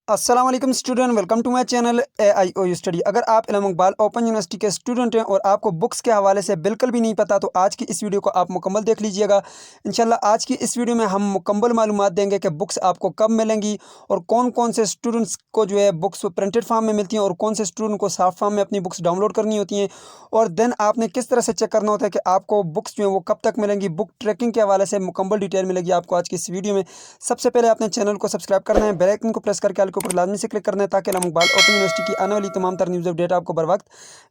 अस्सलाम वालेकुम student, welcome to my channel AIOU study. अगर आप इल्म इकबाल ओपन यूनिवर्सिटी के स्टूडेंट हैं और आपको बुक्स के हवाले से बिल्कुल भी नहीं पता, तो आज की इस वीडियो को आप मुकम्मल देख लीजिएगा। इंशाल्लाह आज की इस वीडियो में हम मुकम्मल मालूमात देंगे कि बुक्स आपको कब मिलेंगी और कौन कौन से स्टूडेंट्स को जो है बुक्स प्रिंटेड फॉर्म में मिलती हैं और कौन से स्टूडेंट को सॉफ्ट फॉर्म में अपनी बुक्स डाउनलोड करनी होती हैं, और देन आपने किस तरह से चेक करना होता है कि आपको बुक्स जो है वो कब तक मिलेंगी। बुक ट्रैकिंग के हवाले से मुकम्मल डिटेल मिलेगी आपको आज की इस वीडियो में। सबसे पहले आपने चैनल को सब्सक्राइब करना है, बेल आइकन को प्रेस करके आल के ऊपर लाजमी से क्लिक करना है ताकि इल्म इकबाल ओपन यूनिवर्सिटी की आने वाली तमाम तर न्यूज़ अपडेट आपको बर वक्त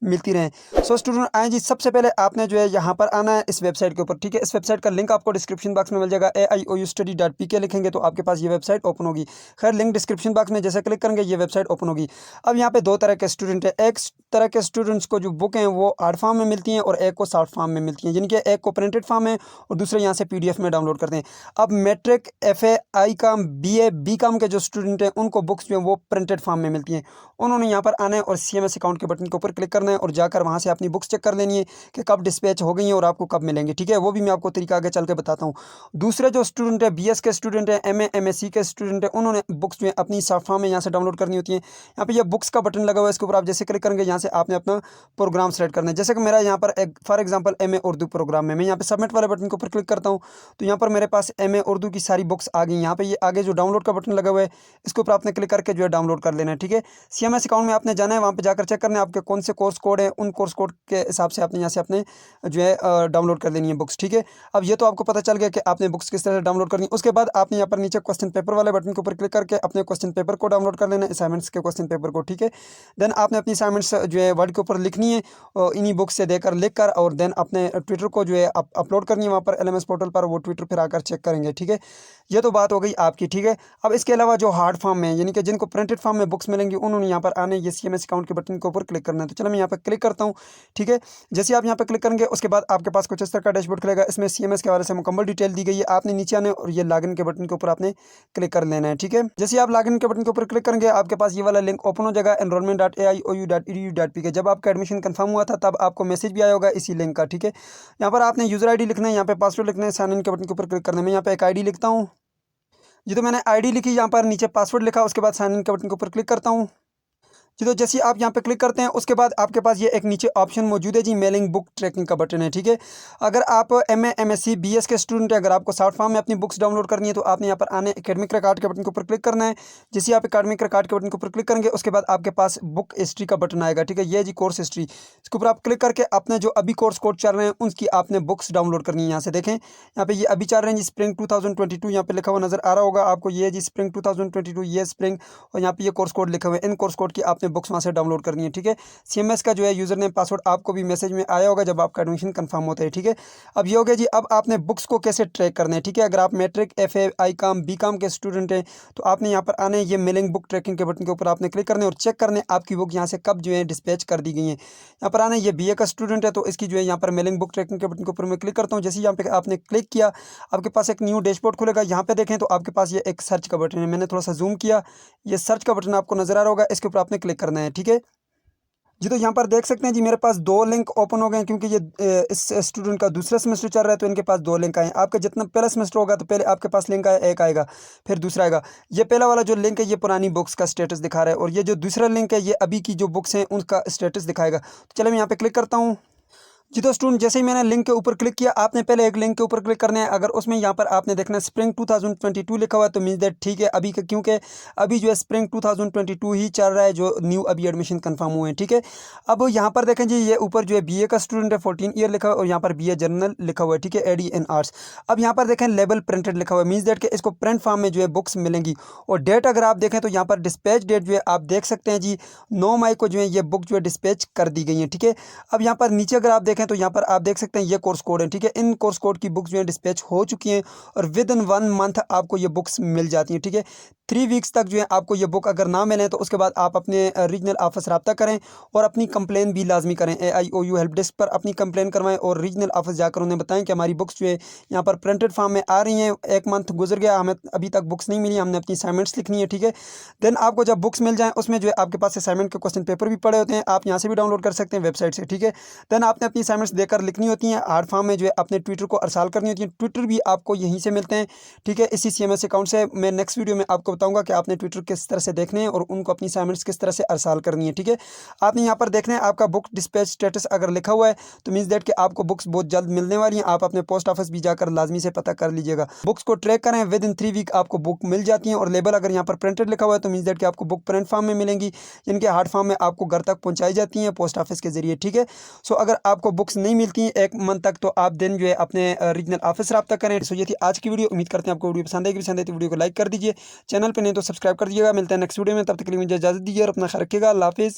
मिलती रहें। सो स्टूडेंट आए जी, सबसे पहले आपने जो है यहाँ पर आना है इस वेबसाइट के ऊपर। ठीक है, इस वेबसाइट का लिंक आपको डिस्क्रिप्शन बॉक्स में मिल जाएगा। AIOUstudy.pk लिखेंगे तो आपके पास ये वेबसाइट ओपन होगी। खैर, लिंक डिस्क्रिप्शन बॉक्स में जैसे क्लिक करेंगे ये वेबसाइट ओपन होगी। अब यहाँ पे दो तरह के स्टूडेंट है। एक तरह के स्टूडेंट्स को जो बुक हैं वो हार्ड फॉर्म में मिलती हैं और एक को सॉफ्ट फॉर्म में मिलती हैं, यानी कि एक को प्रिंटेड फॉर्म है और दूसरे यहाँ से PDF में डाउनलोड करते हैं। अब मैट्रिक, FA, आई काम, BA, BCom के जो स्टूडेंट हैं उनको बुक्स जो है वो प्रिंटेड फॉर्म में मिलती हैं। उन्होंने यहाँ पर आना है और CMS अकाउंट के बटन के ऊपर क्लिक करना है और जाकर वहाँ से अपनी बुक्स चेक कर लेनी है कि कब डिस्पैच हो गई हैं और आपको कब मिलेंगे। ठीक है, वो भी मैं आपको तरीका आगे चल के बताता हूँ। दूसरे जो स्टूडेंट है, BS के स्टूडेंट है, MA, MSc के स्टूडेंट है, उन्होंने बुक्स जो है अपनी सॉफ्ट फॉर्म में यहाँ से डाउनलोड करनी होती है। यहाँ पे ये बुक्स का बटन लगा हुआ है, इसके ऊपर आप जैसे क्लिक करेंगे यहाँ से आपने अपना प्रोग्राम सेलेक्ट करना है। जैसे कि मेरा यहाँ पर एक for example MA Urdu program में मैं यहाँ पे सबमिट वाले बटन के ऊपर क्लिक करता हूँ तो यहाँ पर मेरे पास MA उर्दू की सारी बुक्स आ गई। यहाँ पे ये आगे जो डाउनलोड का बटन लगा हुआ है इसके ऊपर आपने क्लिक करके जो है डाउनलोड कर लेना है। ठीक है, CMS अकाउंट में आपने जाना है, वहाँ पे जाकर चेक करना है आपके कौन से कोर्स कोड है, उन कोर्स कोड के हिसाब से आपने यहाँ से अपने जो है डाउनलोड कर लेनी है बुक्स। ठीक है, अब ये तो आपको पता चल गया कि आपने बुक्स किस तरह से डाउनलोड करनी है। उसके बाद आपने यहाँ पर नीचे क्वेश्चन पेपर वाले बटन के ऊपर क्लिक करके अपने क्वेश्चन पेपर को डाउनलोड कर लेना है, असाइनमेंट्स के क्वेश्चन पेपर को। ठीक है, देन आपने अपनी असाइनमेंट्स जो है वर्ड के ऊपर लिखनी है इन्हीं बुक्स से देकर लिख कर, और देन अपने ट्विटर को जो है अपलोड करनी है वहाँ पर LMS पोर्टल पर, वो ट्विटर पर आकर चेक करेंगे। ठीक है, ये तो बात हो गई आपकी। ठीक है, अब इसके अलावा जो हार्ड फॉर्म में यानी कि जिनको प्रिंटेड फॉर्म में बुक्स मिलेंगी उन्होंने यहाँ पर आने ये CMS अकाउंट के बटन के ऊपर क्लिक करना है। तो चलो मैं यहाँ पर क्लिक करता हूँ। ठीक है, जैसे आप यहाँ पर क्लिक करेंगे उसके बाद आपके पास कुछ इस तरह का डैशबोर्ड खुलेगा, इसमें CMS के हवाले से मुकम्मल डिटेल दी गई है। आपने नीचे आने और ये लॉगिन के बटन के ऊपर आपने क्लिक कर लेना है। ठीक है, जैसे आप लॉगिन के बटन के ऊपर क्लिक करेंगे आपके पास ये वाला लिंक ओपन हो जाएगा, enrollment.aiou.edu.pk। जब आपका एडमिशन कंफर्म हुआ था तब आपको मैसेज भी आया होगा इसी लिंक का। ठीक है, यहाँ पर आपने यूज़र ID लिखना है, यहाँ पे पासवर्ड लिखना है, साइन इन के बटन के ऊपर क्लिक करना है। मैं यहाँ पे एक ID लिखता हूँ जी, तो मैंने ID लिखी, यहाँ पर नीचे पासवर्ड लिखा, उसके बाद साइन इन के बटन के ऊपर क्लिक करता हूँ जी। तो जैसे आप यहाँ पे क्लिक करते हैं उसके बाद आपके पास ये एक नीचे ऑप्शन मौजूद है जी, मेलिंग बुक ट्रैकिंग का बटन है। ठीक है, अगर आप MA, MSc, BS के स्टूडेंट हैं, अगर आपको सॉफ्ट फॉर्म में अपनी बुक्स डाउनलोड करनी है तो आपने यहाँ पर आने एकेडमिक रिकॉर्ड के बटन के ऊपर क्लिक करना है। जैसे आप एकेडमिक रिकॉर्ड के बटन के ऊपर क्लिक करेंगे उसके बाद आपके पास बुक हिस्ट्री का बटन आएगा। ठीक है, ये जी कोर्स हिस्ट्री, इसके ऊपर आप क्लिक करके अपने जो अभी कोर्स कोड चल रहे हैं उनकी आपने बुक्स डाउनलोड करनी है। यहाँ से देखें, यहाँ पे ये अभी चल रहे हैं जी स्प्रिंग 2022, यहाँ पे लिखा हुआ नजर आ रहा होगा आपको, ये जी स्प्रिंग 2022, ये स्प्रिंग, और यहाँ पे ये कोर्स कोड लिखे हुए हैं। इन कोर्स कोड की आपने बुक्स वहाँ से डाउनलोड करनी है। ठीक है, CMS का जो है यूजर नेम पासवर्ड आपको भी मैसेज में आया होगा जब आपका एडमिशन कंफर्म होता है। ठीक है, अब ये हो गया जी। अब आपने बुक्स को कैसे ट्रैक करना है। ठीक है, अगर आप मैट्रिक, FA, आई काम, BCom के स्टूडेंट हैं तो आपने यहाँ पर आने ये मेलिंग बुक ट्रैकिंग के बटन के ऊपर आपने क्लिक करना है और चेक करने आपकी बुक यहाँ से कब जो है डिस्पैच कर दी गई है। यहाँ पर आने ये BA का स्टूडेंट है तो इसकी जो है यहाँ पर मेलिंग बुक ट्रैकिंग के बटन के ऊपर मैं क्लिक करता हूँ। जैसे यहाँ पे आपने क्लिक किया आपके पास एक न्यू डैशबोर्ड खुलेगा। यहाँ पे देखें तो आपके पास ये एक सर्च का बटन है, मैंने थोड़ा सा जूम किया, ये सर्च का बटन आपको नजर आ रहा होगा, इसके ऊपर आपने क्लिक करना है। ठीक है जी, तो यहाँ पर देख सकते हैं जी मेरे पास दो लिंक ओपन हो गए हैं क्योंकि ये इस स्टूडेंट का दूसरा सेमेस्टर चल रहा है तो इनके पास दो लिंक आए हैं। आपका जितना पहला सेमेस्टर होगा तो पहले आपके पास लिंक आया एक आएगा, फिर दूसरा आएगा। ये पहला वाला जो लिंक है ये पुरानी बुक्स का स्टेटस दिखा रहा है और ये जो दूसरा लिंक है ये अभी की जो बुक्स हैं उनका स्टेटस दिखाएगा। तो चलो मैं यहाँ पे क्लिक करता हूँ जी। तो स्टूडेंट जैसे ही मैंने लिंक के ऊपर क्लिक किया आपने पहले एक लिंक के ऊपर क्लिक करना है। अगर उसमें यहाँ पर आपने देखना है स्प्रिंग 2022 लिखा हुआ है तो मीन्स दैट ठीक है अभी क्योंकि अभी जो है स्प्रिंग 2022 ही चल रहा है जो न्यू अभी एडमिशन कंफर्म हुए हैं। ठीक है, अब यहाँ पर देखें जी ये ऊपर जो है BA का स्टूडेंट है 14 ईयर लिखा हुआ है और यहाँ पर BA जनरल लिखा हुआ है। ठीक है, AD इन आर्ट्स। अब यहाँ पर देखें लेबल प्रिंटेड लिखा हुआ है, मीन्स दैट कि इसको प्रिंट फॉर्म में जो है बुक्स मिलेंगी। और डेट अगर आप देखें तो यहाँ पर डिस्पैच डेट जो है आप देख सकते हैं जी 9 मई को जो है ये बुक जो है डिस्पैच कर दी गई है। ठीक है, अब यहाँ पर नीचे अगर आप देखें तो यहाँ पर आप देख सकते हैं ये कोर्स कोड है। ठीक है, इन कोर्स कोड की बुक्स जो है डिस्पैच हो चुकी हैं और विद इन 1 मंथ आपको ये बुक्स मिल जाती हैं। ठीक है, 3 वीक्स तक जो है आपको ये बुक अगर ना मिले तो उसके बाद आप अपने रीजनल ऑफिस रब्ता करें और अपनी कंप्लेन भी लाजमी करें। AIOU हेल्प डेस्क पर अपनी कंप्लेन करवाएं और रीजनल ऑफिस जाकर उन्हें बताएं कि हमारी बुक्स जो है यहाँ पर प्रिंटेड फॉर्म में आ रही हैं, 1 मंथ गुजर गया हमें अभी तक बुक्स नहीं मिली, हमने अपनी असाइनमेंट्स लिखनी है। ठीक है, देन आपको जब बुक्स मिल जाएँ उसमें जो है आपके पास असाइनमेंट के क्वेश्चन पेपर भी पड़े होते हैं, आप यहाँ से भी डाउनलोड कर सकते हैं वेबसाइट से। ठीक है, देन आपने अपनी असाइनमेंट्स देकर लिखनी होती हैं, हार्ड फॉर्म में जो है अपने ट्विटर को अरसाल करनी होती है। ट्विटर भी आपको यहीं से मिलते हैं, ठीक है, इसी CMS अकाउंट से। मैं नेक्स्ट वीडियो में आपको बताऊंगा कि आपने ट्विटर किस तरह से देखने हैं और उनको अपनी असाइनमेंट्स किस तरह से अरसाल करनी है, ठीक है। आपने यहाँ पर देखना है आपका बुक डिस्पैच स्टेटस अगर लिखा हुआ है तो मीन्स दैट कि आपको बुक्स बहुत जल्द मिलने वाली हैं। आप अपने पोस्ट ऑफिस भी जाकर लाजमी से पता कर लीजिएगा। बुक्स को ट्रैक करें, विद इन 3 वीक आपको बुक मिल जाती है। और लेबल अगर यहाँ पर प्रिंटेड लिखा हुआ है तो मीन्स दैट कि आपको बुक प्रिंट फॉर्म में मिलेंगी, जिनके हार्ड फॉर्म में आपको घर तक पहुँचाई जाती हैं पोस्ट ऑफिस के जरिए, ठीक है। सो अगर आपको बुक्स नहीं मिलती हैं 1 मंथ तक तो आप दिन जो है अपने रीजनल ऑफिस रब्ता करें। सो ये थी आज की वीडियो। उम्मीद करते हैं आपको वीडियो पसंद आएगी। पसंद आए तो वीडियो को लाइक कर दीजिए, चैनल पर नहीं तो सब्सक्राइब कर दीजिएगा। मिलते हैं नेक्स्ट वीडियो में, तब तक के लिए मुझे इजाज़त दीजिए और अपना ख्याल रखिएगा। अल्लाह हाफिज़।